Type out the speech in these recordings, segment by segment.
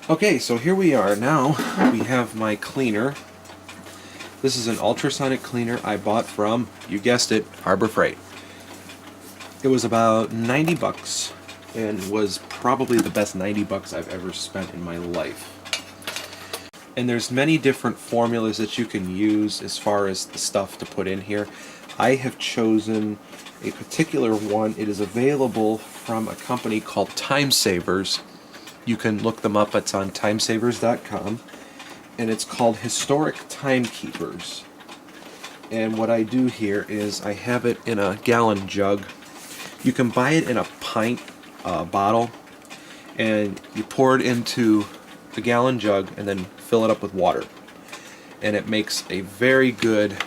Okay, so here we are. Now we have my cleaner. This is an ultrasonic cleaner I bought from, you guessed it, Harbor Freight. It was about 90 bucks and was probably the best 90 bucks I've ever spent in my life. And there's many different formulas that you can use as far as the stuff to put in here. I have chosen a particular one. It is available from a company called Time Savers. You can look them up. It's on timesavers.com. And it's called Historic Timekeepers. And what I do here is I have it in a gallon jug. You can buy it in a pint bottle, and you pour it into a gallon jug and then fill it up with water. And it makes a very good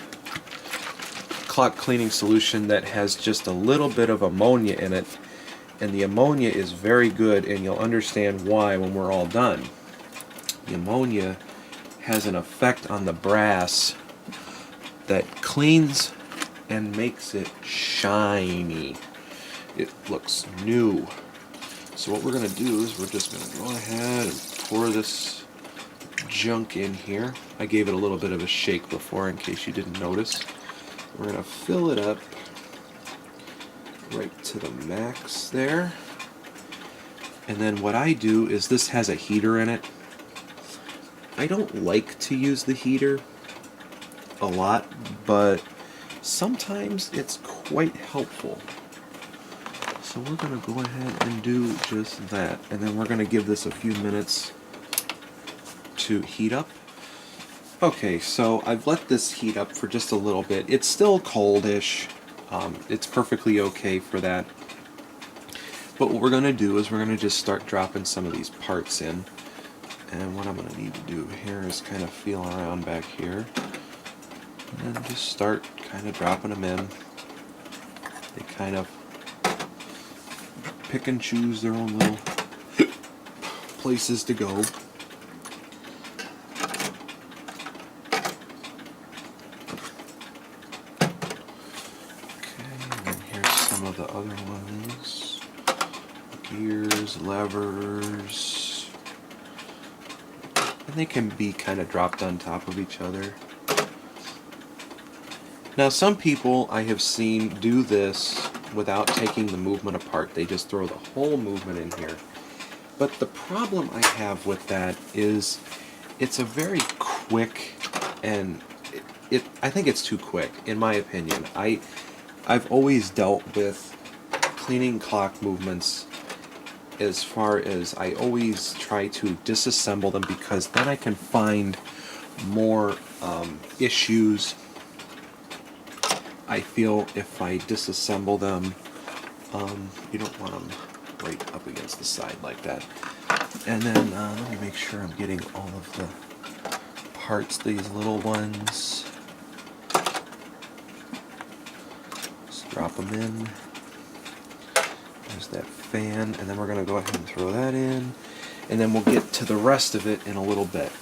clock cleaning solution that has just a little bit of ammonia in it. And the ammonia is very good, and you'll understand why when we're all done. The ammonia has an effect on the brass that cleans and makes it shiny. It looks new. So what we're going to do is we're just going to go ahead and pour this junk in here. I gave it a little bit of a shake before in case you didn't notice. We're going to fill it up right to the max there. And then what I do is, this has a heater in it. I don't like to use the heater a lot, but sometimes it's quite helpful. So we're going to go ahead and do just that, and then we're going to give this a few minutes to heat up. Okay, so I've let this heat up for just a little bit. It's still coldish. It's perfectly okay for that. But what we're going to do is we're going to just start dropping some of these parts in. And what I'm going to need to do here is kind of feel around back here. And then just start kind of dropping them in. They kind of pick and choose their own little places to go. Okay, and then here's some of the other ones. Gears, levers. And they can be kind of dropped on top of each other. Now some people I have seen do this without taking the movement apart. They just throw the whole movement in here. But the problem I have with that is it's a very quick, and I think it's too quick in my opinion. I've always dealt with cleaning clock movements as far as I always try to disassemble them, because then I can find more issues. I feel if I disassemble them, you don't want them right up against the side like that. And then let me make sure I'm getting all of the parts, these little ones. Just drop them in. There's that fan, and then we're going to go ahead and throw that in, and then we'll get to the rest of it in a little bit.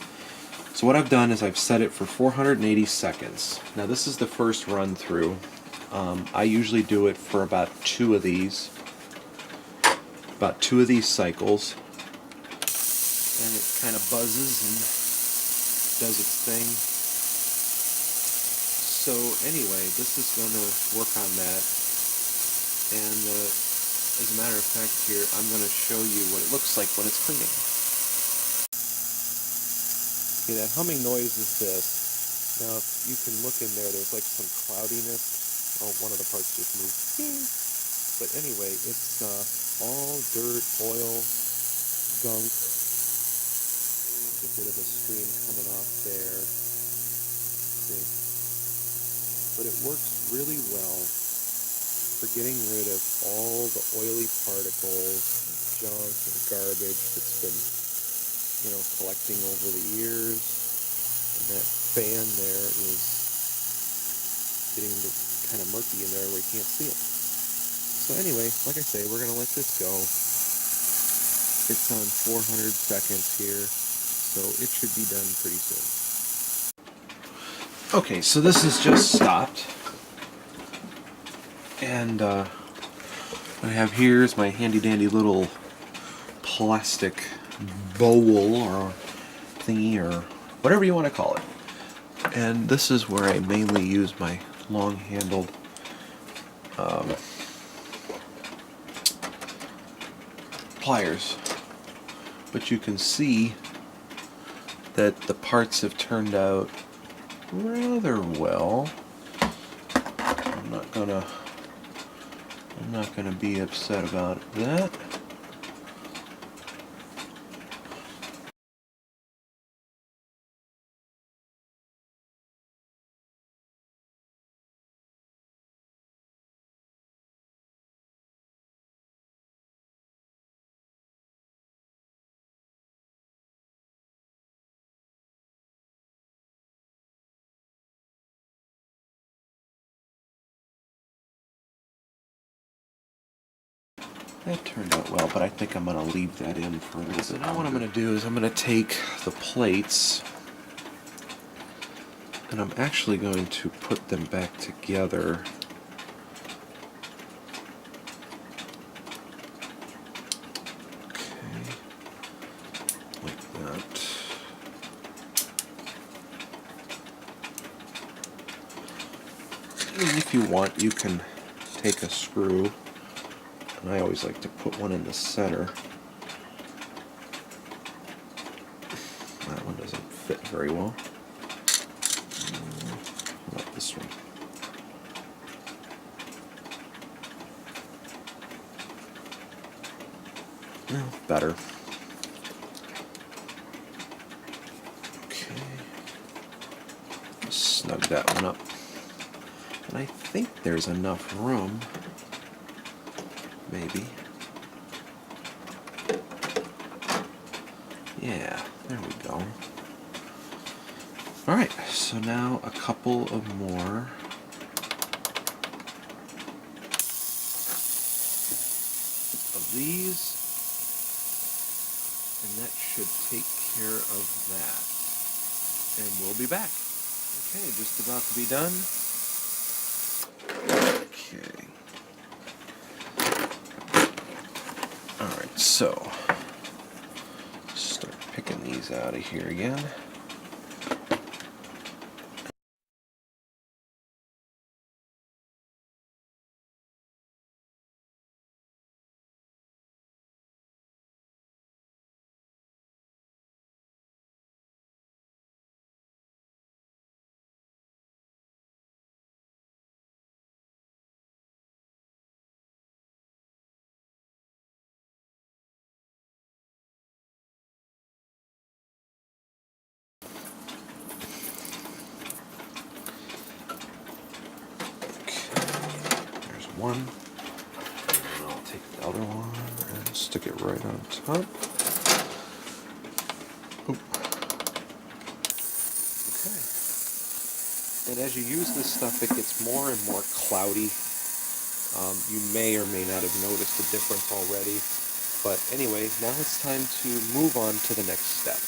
So what I've done is I've set it for 480 seconds. Now this is the first run through. I usually do it for about two of these cycles, and it kind of buzzes and does its thing. So anyway, this is going to work on that, and as a matter of fact here, I'm going to show you what it looks like when it's cleaning. Okay, that humming noise is this. Now, if you can look in there, there's like some cloudiness. Oh, one of the parts just moved. But anyway, it's all dirt, oil, gunk. There's a bit of a stream coming off there. See? But it works really well for getting rid of all the oily particles, junk, and garbage that's been, collecting over the years. And that fan there is getting kind of murky in there where you can't see it. So anyway, like I say, we're going to let this go. It's on 400 seconds here, so it should be done pretty soon. Okay, so this has just stopped. And what I have here is my handy dandy little plastic bowl or thingy or whatever you want to call it. And this is where I mainly use my long-handled pliers. But you can see that the parts have turned out rather well. I'm not gonna be upset about that. That turned out well, but I think I'm going to leave that in for a little bit. So now what I'm going to do is I'm going to take the plates and I'm actually going to put them back together. Okay, like that. And if you want, you can take a screw. And I always like to put one in the center. That one doesn't fit very well. How about this one? No, better. Okay. Snug that one up. And I think there's enough room. Maybe. Yeah, there we go. Alright, so now a couple of more. Of these. And that should take care of that. And we'll be back. Okay, just about to be done. Okay. Alright, so start picking these out of here again. One, and then I'll take the other one and stick it right on top. Oop. Okay. And as you use this stuff, it gets more and more cloudy. You may or may not have noticed the difference already. But anyway, now it's time to move on to the next step.